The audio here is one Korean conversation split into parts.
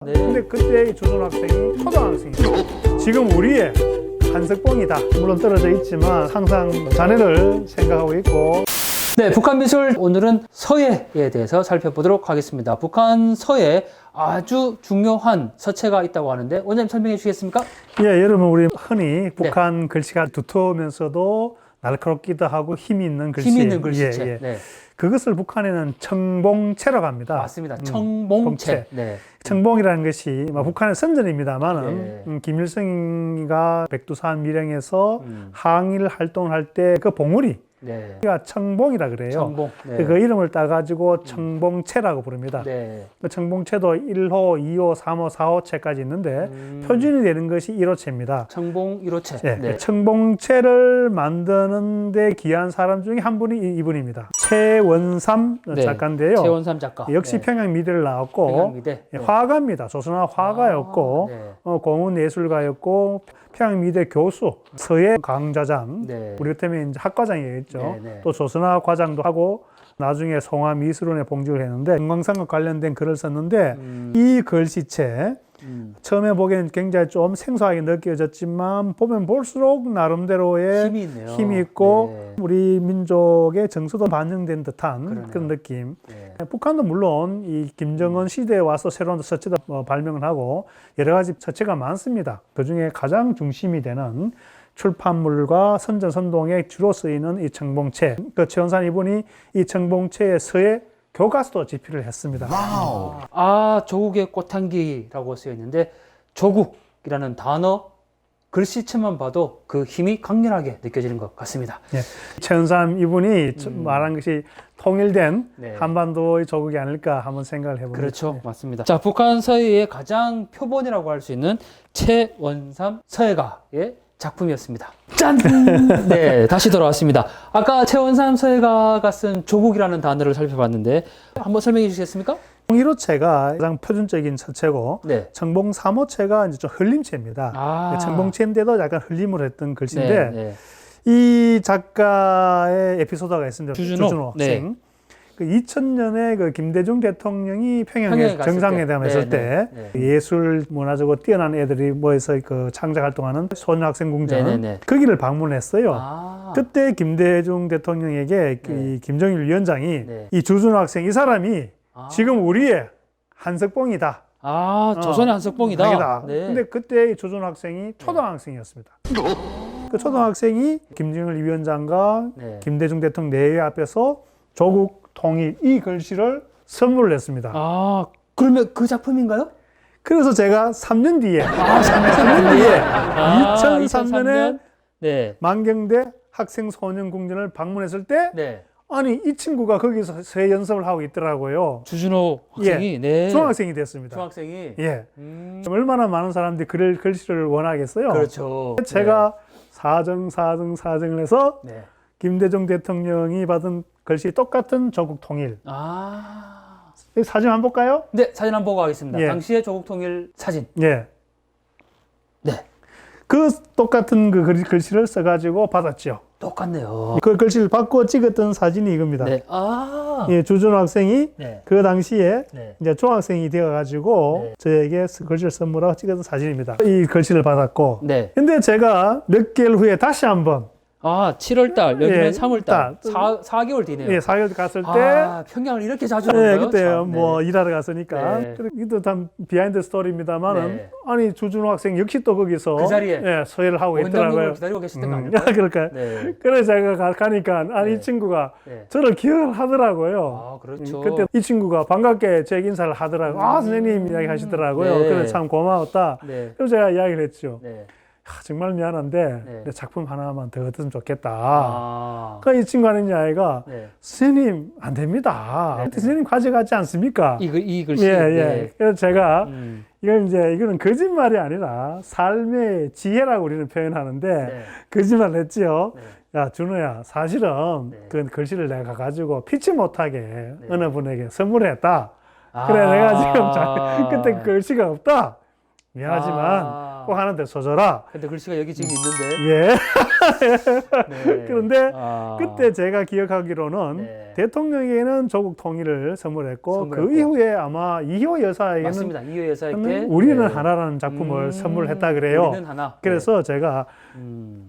네. 근데 그때 조선학생이 초등학생이에요. 지금 우리의 한석봉이다. 물론 떨어져 있지만 항상 자네를 생각하고 있고. 네, 북한 미술 오늘은 서예에 대해서 살펴보도록 하겠습니다. 북한 서예에 아주 중요한 서체가 있다고 하는데 원장님 설명해 주시겠습니까? 예, 여러분 우리 흔히 북한 글씨가 두터우면서도 날카롭기도 하고 힘이 있는 글씨. 힘이 있는 글씨체. 예, 예. 네. 그것을 북한에는 청봉체라고 합니다. 맞습니다. 청봉체. 네. 청봉이라는 것이 북한의 선전입니다만은 네. 김일성이가 백두산 밀양에서 항일 활동을 할 때 그 봉우리 네. 가 청봉이라 그래요. 청봉. 네. 그 이름을 따가지고 청봉체라고 부릅니다. 네. 그 청봉체도 1호, 2호, 3호, 4호체까지 있는데 표준이 되는 것이 1호체입니다. 청봉 1호체. 예, 네. 청봉체를 만드는데 기한 사람 중에 한 분이 이분입니다. 최원삼 네. 작가인데요. 최원삼 작가. 역시 네. 평양미대를 나왔고 평양미대. 네. 화가입니다. 조선화 화가였고 네. 공훈예술가였고 평양미대 교수, 서예 강좌장, 네. 우리 같으면 이제 학과장이겠죠. 네, 네. 또 조선화 과장도 하고 나중에 송화미술원에 봉직을 했는데 금강산과 관련된 글을 썼는데 이 글씨체 처음에 보기에는 굉장히 좀 생소하게 느껴졌지만 보면 볼수록 나름대로의 힘이 있네요. 힘이 있고 네. 우리 민족의 정서도 반영된 듯한 그러네요. 그런 느낌. 네. 북한도 물론 이 김정은 시대에 와서 새로운 서체도 발명을 하고 여러 가지 서체가 많습니다. 그중에 가장 중심이 되는 출판물과 선전선동에 주로 쓰이는 이 청봉체. 그 최원산 이분이 이 청봉체의 서예 교과서도 집필을 했습니다. 아, 조국의 꽃향기라고 쓰여 있는데 조국이라는 단어 글씨체만 봐도 그 힘이 강렬하게 느껴지는 것 같습니다. 예. 최은삼 이분이 말한 것이 통일된 네. 한반도의 조국이 아닐까 한번 생각을 해봅니다. 그렇죠. 맞습니다. 자, 북한 서예의 가장 표본이라고 할 수 있는 최원삼 서예가의 작품이었습니다. 짠! 네, 다시 돌아왔습니다. 아까 최원삼 서예가가 쓴 조국이라는 단어를 살펴봤는데 한번 설명해 주시겠습니까? 1호체가 가장 표준적인 서체고 네. 청봉 3호체가 이제 좀 흘림체입니다. 아. 청봉체인데도 약간 흘림을 했던 글씨인데 네, 네. 이 작가의 에피소드가 있습니다. 주준호. 학생. 그 2000년에 그 김대중 대통령이 평양에 평양에 갔을 정상회담 했을 때. 때 네. 예술 문화적으로 뛰어난 애들이 모여서 그 창작 활동하는 소녀학생 궁전 네, 네, 네. 거기를 방문했어요. 아. 그때 김대중 대통령에게 네. 이 김정일 위원장이 네. 이 주준호 학생 이 사람이 지금 우리의 한석봉이다. 아, 조선의 한석봉이다. 자기다. 네. 근데 그때 이 조준 학생이 초등학생이었습니다. 그 초등학생이 김정일 위원장과 네. 김대중 대통령 내외 앞에서 조국 통일 이 글씨를 선물을 했습니다. 아, 그러면 그 작품인가요? 그래서 제가 3년 뒤에 아, 3년 뒤에 아, 2003년에 네. 만경대 학생 소년 궁전을 방문했을 때 네. 아니 이 친구가 거기서 새 연습을 하고 있더라고요. 주준호 학생이 네. 중학생이 됐습니다. 중학생이 예. 얼마나 많은 사람들이 글씨를 원하겠어요. 그렇죠. 제가 사정을 해서 네. 김대중 대통령이 받은 글씨 똑같은 조국 통일. 아. 이 사진 한번 볼까요? 네, 사진 한번 보고 가겠습니다. 예. 당시의 조국 통일 사진. 예. 네. 그 똑같은 그 글씨를 써가지고 받았죠. 똑같네요. 그 글씨를 받고 찍었던 사진이 이겁니다. 네. 아. 예, 주준호 학생이 네. 그 당시에 네. 이제 중학생이 되어가지고 네. 저에게 글씨를 선물하고 찍었던 사진입니다. 이 글씨를 받았고. 네. 근데 제가 몇 개월 후에 다시 한번 아, 7월 달, 여기는 예, 3월 달. 4개월 뒤네요. 예, 4개월 갔을 때 아, 평양을 이렇게 자주 오는 네, 거예요? 그때 참, 뭐 네. 일하러 갔으니까 네. 이것도 참 비하인드 스토리입니다만은 네. 아니 주준호 학생 역시 또 거기서 그 자리에 예, 서예를 하고 원장님을 있더라고요. 기다리고 계셨던 거 아닐까요? 그럴까요? 네. 그래서 제가 가니까 아니 네. 이 친구가 네. 저를 기억을 하더라고요. 아, 그렇죠. 그때 이 친구가 반갑게 제 인사를 하더라고요. 아 선생님 이야기 하시더라고요. 네. 그래서 참 고마웠다. 네. 그래서 제가 이야기를 했죠. 네. 정말 미안한데 네. 내 작품 하나만 더 얻으면 좋겠다. 아. 그 이 친구 하는 아이가 네. 선생님 안 됩니다. 네. 선생님 가져가지 않습니까? 이 글씨. 예, 예. 네. 그래서 제가 음. 이거는 거짓말이 아니라 삶의 지혜라고 우리는 표현하는데 네. 거짓말을 했지요. 네. 야, 준호야, 사실은 네. 그 글씨를 내가 가지고 피치 못하게 어느 분에게 선물했다. 아. 그래, 내가 지금 그때 글씨가 없다. 미안하지만 아. 꼭 하나한테 써줘라. 근데 글씨가 여기 지금 있는데. 예. 네. 그런데 아. 그때 제가 기억하기로는 네. 대통령에게는 조국 통일을 선물했고 선물했고. 그 이후에 아마 이효 여사에게는 맞습니다. 이효 여사에게 우리는 네. 하나라는 작품을 선물했다 그래요. 우리는 하나. 그래서 제가 네.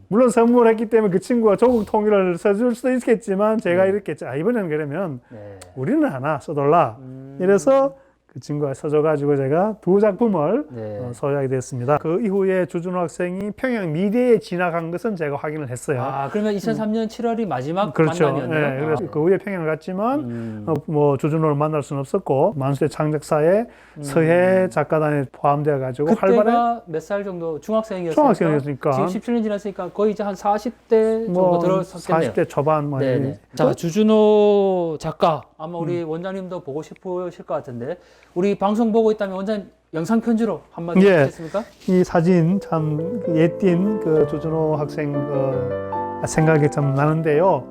물론 선물했기 때문에 그 친구가 조국 통일을 써줄 수도 있겠지만 제가 네. 이렇게 이번에는 그러면 네. 우리는 하나 써달라. 이래서 그 친구가 써줘가지고 제가 두 작품을 네. 소유하게 됐습니다. 그 이후에 주준호 학생이 평양 미대에 진학한 것은 제가 확인을 했어요. 아, 그러면 2003년 7월이 마지막 그렇죠. 만남이었네요. 네, 그래서 그 후에 평양을 갔지만 뭐 주준호를 만날 수는 없었고 만수대 창작사의 서해 작가단에 포함되어 가지고 활발해 그때가 몇 살 정도 중학생이었으니까 중학생이었으니까. 지금 17년 지났으니까 거의 이제 한 40대 정도 뭐 들어섰겠네요. 40대 초반 뭐 네네. 자, 주준호 작가 아마 우리 원장님도 보고 싶으실 것 같은데 우리 방송 보고 있다면 원장님 영상 편지로 한마디 예. 하시겠습니까? 이 사진 참 옛띤 그 주준호 학생 그 생각이 참 나는데요.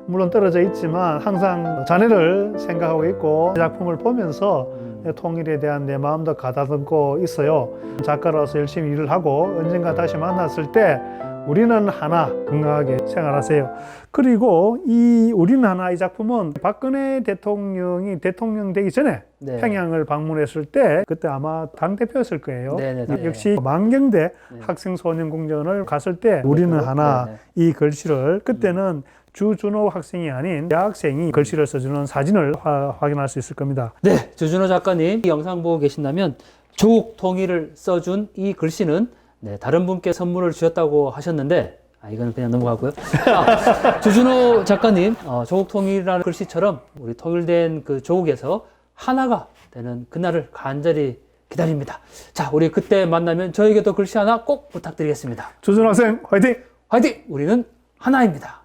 물론 떨어져 있지만 항상 자네를 생각하고 있고 작품을 보면서 통일에 대한 내 마음도 가다듬고 있어요. 작가로서 열심히 일을 하고 언젠가 다시 만났을 때 우리는 하나 건강하게 생활하세요. 그리고 이 우리는 하나 이 작품은 박근혜 대통령이 대통령 되기 전에 네. 평양을 방문했을 때 그때 아마 당대표였을 거예요. 네네, 네. 역시 만경대 네. 학생소년공전을 갔을 때 우리는 하나 네네. 이 글씨를 그때는 주준호 학생이 아닌 대학생이 글씨를 써주는 사진을 확인할 수 있을 겁니다. 네, 주준호 작가님 이 영상 보고 계신다면 조국 통일을 써준 이 글씨는 네, 다른 분께 선물을 주셨다고 하셨는데 이거는 그냥 넘어가고요. 주준호 작가님 조국 통일이라는 글씨처럼 우리 통일된 그 조국에서 하나가 되는 그날을 간절히 기다립니다. 자, 우리 그때 만나면 저에게도 글씨 하나 꼭 부탁드리겠습니다. 주준호 학생 화이팅! 화이팅! 우리는 하나입니다.